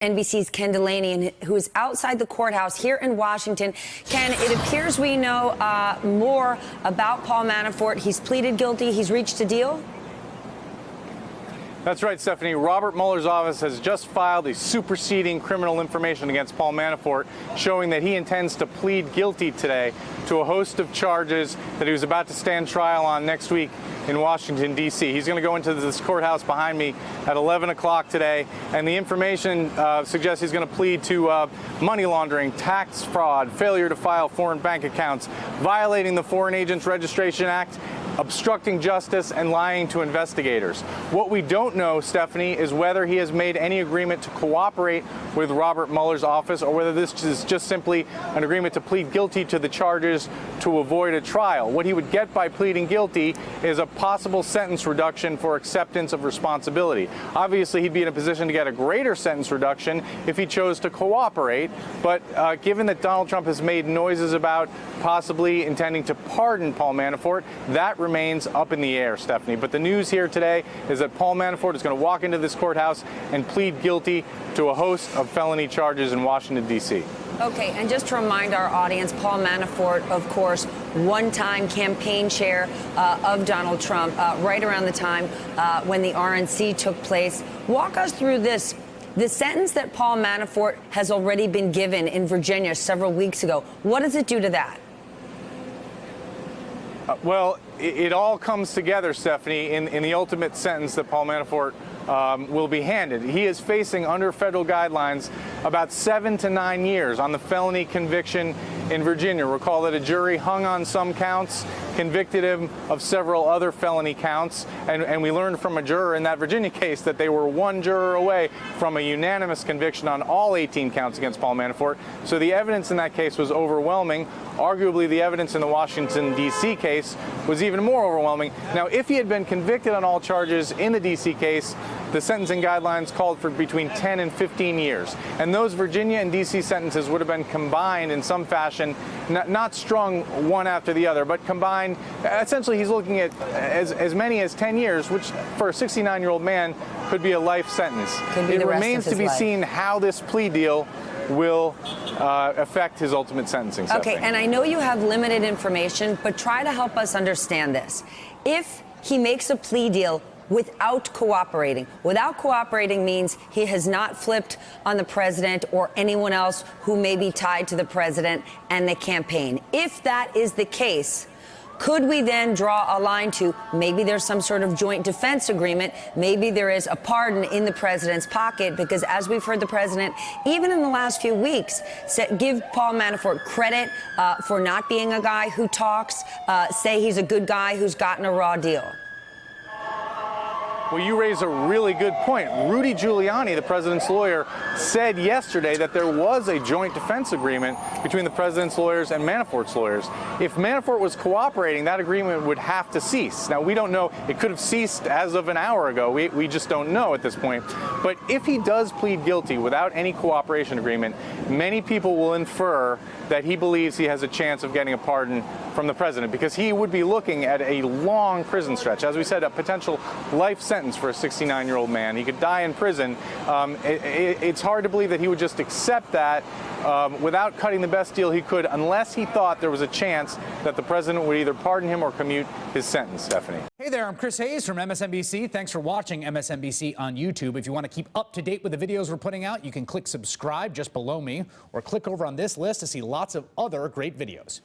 NBC's Ken Delaney, who is outside the courthouse here in Washington. Ken, it appears we know more about Paul Manafort. He's pleaded guilty. He's reached a deal. That's right, Stephanie. Robert Mueller's office has just filed a superseding criminal information against Paul Manafort, showing that he intends to plead guilty today to a host of charges that he was about to stand trial on next week in Washington, D.C. He's going to go into this courthouse behind me at 11 o'clock today, and the information suggests he's going to plead to money laundering, tax fraud, failure to file foreign bank accounts, violating the Foreign Agents Registration Act, obstructing justice, and lying to investigators. What we don't know, Stephanie, is whether he has made any agreement to cooperate with Robert Mueller's office or whether this is just simply an agreement to plead guilty to the charges to avoid a trial. What he would get by pleading guilty is a possible sentence reduction for acceptance of responsibility. Obviously, he'd be in a position to get a greater sentence reduction if he chose to cooperate, but given that Donald Trump has made noises about possibly intending to pardon Paul Manafort, that remains up in the air, Stephanie. But the news here today is that Paul Manafort is going to walk into this courthouse and plead guilty to a host of felony charges in Washington, D.C. Okay, and just to remind our audience, Paul Manafort, of course, one-time campaign chair of Donald Trump, right around the time when the RNC took place. Walk us through this. The sentence that Paul Manafort has already been given in Virginia several weeks ago, what does it do to that? Well, it all comes together, Stephanie, in the ultimate sentence that Paul Manafort will be handed. He is facing, under federal guidelines, about 7 to 9 years on the felony conviction in Virginia. Recall that a jury hung on some counts, convicted him of several other felony counts, and we learned from a juror in that Virginia case that they were one juror away from a unanimous conviction on all 18 counts against Paul Manafort. So the evidence in that case was overwhelming. Arguably, the evidence in the Washington, D.C. case was even more overwhelming. Now, if he had been convicted on all charges in the D.C. case, the sentencing guidelines called for between 10 and 15 years. And those Virginia and D.C. sentences would have been combined in some fashion, not strung one after the other, but combined. Essentially, he's looking at as many as 10 years, which for a 69-year-old man could be a life sentence. It remains to be seen how this plea deal will affect his ultimate sentencing. Okay, and I know you have limited information, but try to help us understand this. If he makes a plea deal without cooperating means he has not flipped on the president or anyone else who may be tied to the president and the campaign. If that is the case, could we then draw a line to maybe there's some sort of joint defense agreement? Maybe there is a pardon in the president's pocket, because as we've heard the president, even in the last few weeks, give Paul Manafort credit for not being a guy who talks, say he's a good guy who's gotten a raw deal. Well, you raise a really good point. Rudy Giuliani, the president's lawyer, said yesterday that there was a joint defense agreement between the president's lawyers and Manafort's lawyers. If Manafort was cooperating, that agreement would have to cease. Now, we don't know. It could have ceased as of an hour ago. We just don't know at this point. But if he does plead guilty without any cooperation agreement, many people will infer that he believes he has a chance of getting a pardon from the president, because he would be looking at a long prison stretch. As we said, a potential life sentence for a 69-year-old man. He could die in prison. It's hard to believe that he would just accept that without cutting the best deal he could, unless he thought there was a chance that the president would either pardon him or commute his sentence, Stephanie. Hey there, I'm Chris Hayes from MSNBC. Thanks for watching MSNBC on YouTube. If you want to keep up to date with the videos we're putting out, you can click subscribe just below me, or click over on this list to see lots of other great videos.